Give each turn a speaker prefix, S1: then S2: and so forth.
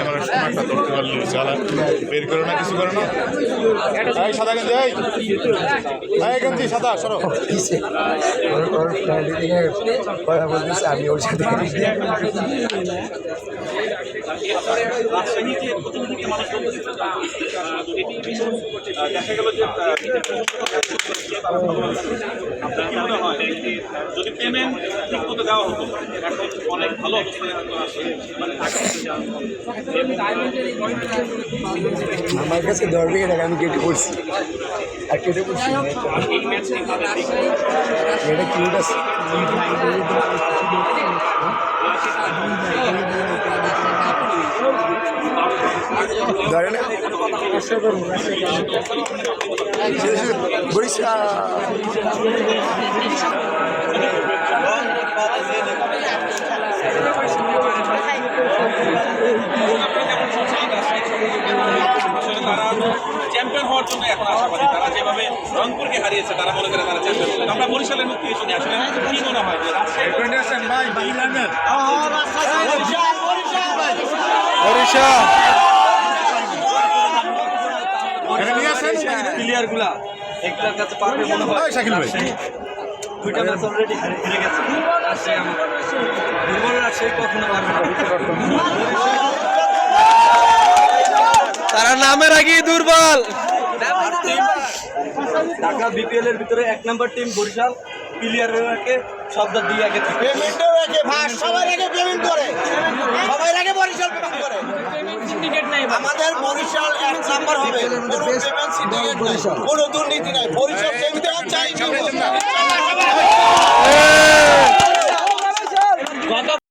S1: আমার সময়টা ধরতে পারলি চালা বের করো না কিছু করো না এই সাদা গেঞ্জি এই গেঞ্জি সাদা সরো
S2: ওর ফ্রেন্ড থেকে কথা বলতেছে আমি ওর সাথে
S3: রাজশাহীতে প্রথম দিকে মানুষ বলতেছিল দেখা গেল যে আপনার কি মনে হয় যদি পেমেন্ট ঠিক মতো দেওয়া হতো এখন অনেক ভালো অবস্থানে হয়তো আসে মানে
S2: আমার কাছে 10 বিঘা টাকা আমি কেটে পড়ছি আর কেটে পড়ছি এটা কিউট আছে ধরেন বরিশাল
S3: তারা চ্যাম্পিয়ন হওয়ার জন্য এখন আশাবাদী তারা যেভাবে রংপুরকে হারিয়েছে তারা মনে করে তারা চ্যাম্পিয়ন হবে আমরা বরিশালের মুখ থেকে শুনি আসলে কি মনে হয় যে
S4: প্লেয়ার গুলা একটার কাছে পারবে মনে হয়
S1: শাকিল ভাই
S4: দুইটা ম্যাচ অলরেডি হেরে গেছে দুর্বল রাজশাহী কখনো পারবে না
S5: তারা নামের আগেই দুর্বল।
S4: ঢাকা বিপিএল এর ভিতরে 1 নম্বর টিম বরিশাল প্লেয়ারকে শব্দ দিয়ে আগে
S2: পেমেন্টও রাখে ভাই সবার আগে পেমেন্ট করে সবার আগে বরিশাল পেমেন্ট করে আমাদের বরিশাল 1 নাম্বার হবে কোনো পেমেন্ট সিন্ডিকেট নাই কোনো দুর্নীতি নাই বরিশাল চ্যাম্পিয়ন চাই